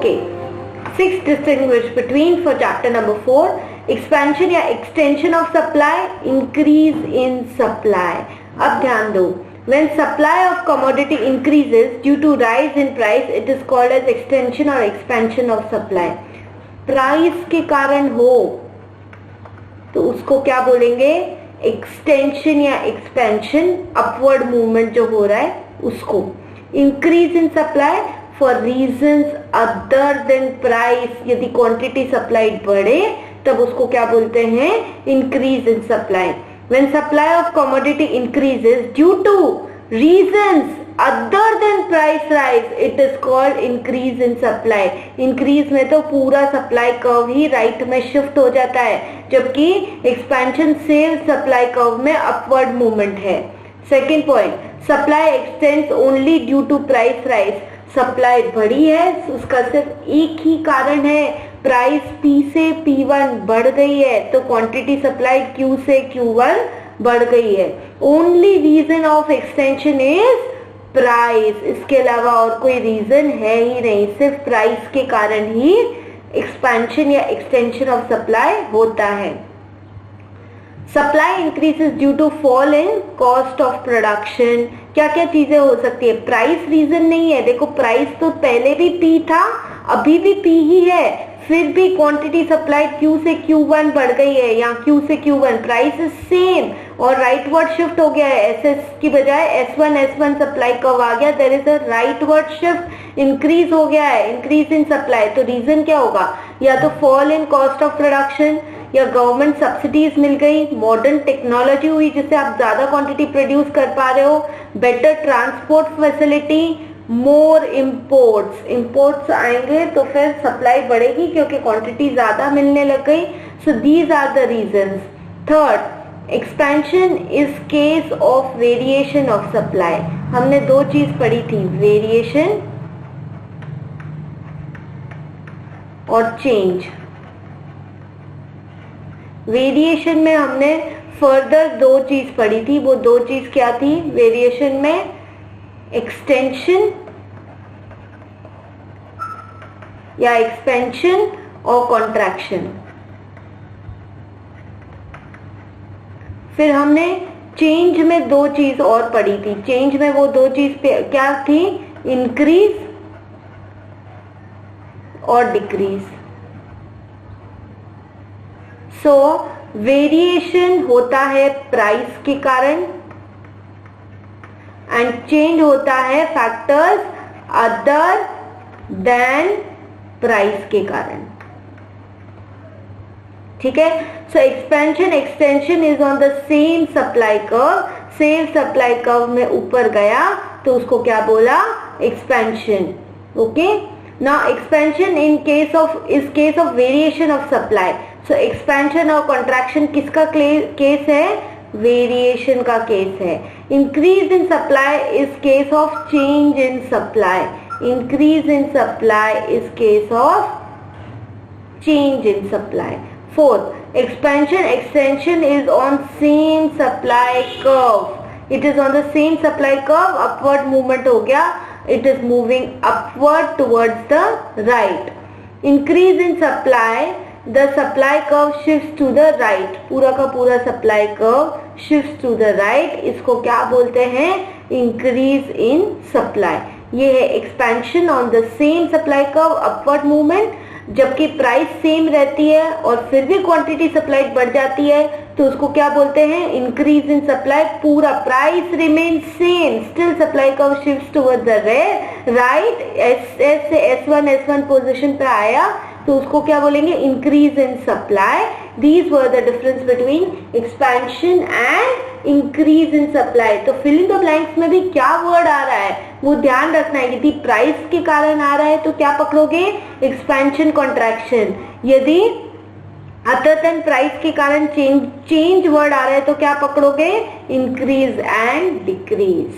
Okay, 6 distinguish between for chapter number 4 expansion या extension of supply, increase in supply. अब ध्यान दो, when supply of commodity increases due to rise in price, it is called as extension or expansion of supply. Price के कारण हो तो उसको क्या बोलेंगे? एक्सटेंशन या एक्सपेंशन, अपवर्ड मूवमेंट जो हो रहा है उसको. Increase in supply for reasons other than price, यदि क्वांटिटी सप्लाई बढ़े तब उसको क्या बोलते हैं? Increase in supply. When supply of commodity increases due two reasons other than price rise, it is called increase in supply. Increase में तो पूरा सप्लाई कर्व ही राइट में शिफ्ट हो जाता है, जबकि एक्सपेंशन सेल सप्लाई कर्व में अपवर्ड मूवमेंट है. Second point, supply x tends only due to price rise. Supply बढ़ी है, उसका सिर्फ एक ही कारण है, प्राइस P से P1 बढ़ गई है तो क्वांटिटी सप्लाई Q से Q1 बढ़ गई है. Only reason of extension is price. इसके अलावा और कोई रीजन है ही नहीं, सिर्फ प्राइस के कारण ही एक्सपेंशन या एक्सटेंशन ऑफ सप्लाई होता है. Supply increases due to fall in cost of production. क्या क्या चीजें हो सकती है? प्राइस रीजन नहीं है. देखो, प्राइस तो पहले भी P था, अभी भी P ही है, फिर भी क्वांटिटी सप्लाई Q से Q1 बढ़ गई है या Q से Q1, प्राइस इज सेम और राइटवर्ड शिफ्ट हो गया है. SS की बजाय S1 सप्लाई कर्व आ गया, there is a rightward shift, increase हो गया है, इंक्रीज इन सप्लाई. तो रीजन क्या होगा? या तो fall in cost of production, या गवर्नमेंट सब्सिडीज मिल गई, मॉडर्न टेक्नोलॉजी हुई जिससे आप ज्यादा क्वांटिटी प्रोड्यूस कर पा रहे हो, बेटर ट्रांसपोर्ट फैसिलिटी, मोर इम्पोर्ट्स. इम्पोर्ट्स आएंगे तो फिर सप्लाई बढ़ेगी क्योंकि क्वांटिटी ज्यादा मिलने लग गई. So these are the reasons. Third, expansion is case of variation of supply. हमने दो चीज पढ़ी थी, वेरिएशन और चेंज. वेरिएशन में हमने फर्दर दो चीज पढ़ी थी. वो दो चीज क्या थी? वेरिएशन में एक्सटेंशन या एक्सपेंशन और कॉन्ट्रैक्शन. फिर हमने चेंज में दो चीज और पढ़ी थी. चेंज में वो दो चीज क्या थी? इंक्रीज और डिक्रीज. सो वेरिएशन होता है प्राइस के कारण एंड चेंज होता है फैक्टर्स अदर देन प्राइस के कारण. ठीक है. So expansion extension is on the same supply curve. Same supply curve में ऊपर गया तो उसको क्या बोला? Expansion. Okay. Now expansion in case of case of variation of supply. So expansion और कॉन्ट्रैक्शन किसका केस है? वेरिएशन का केस है. Increase in supply is case of change in supply. Increase in supply is case of change in supply. Fourth, expansion extension is on same supply curve. It is on the same supply curve. Upward movement हो गया, it is moving upward towards the right. Increase in supply, the supply curve shifts to the right. पूरा का पूरा supply curve shifts to the right. इसको क्या बोलते हैं? Increase in supply. ये है expansion on the same supply curve, upward movement. जबकि प्राइस सेम रहती है और फिर भी क्वांटिटी सप्लाई बढ़ जाती है तो उसको क्या बोलते हैं? Increase in supply. पूरा price remain same, still supply curve shifts towards the right. S से S1 पोजीशन पे आया तो उसको क्या बोलेंगे? Increase in supply. These were the difference between expansion and increase in supply. तो फिल इन द ब्लैंक्स में भी क्या वर्ड आ रहा है वो ध्यान रखना है. यदि प्राइस के कारण आ रहा है तो क्या पकड़ोगे? Expansion contraction. यदि अदर देन प्राइस के कारण चेंज वर्ड आ रहा है तो क्या पकड़ोगे? Increase and decrease.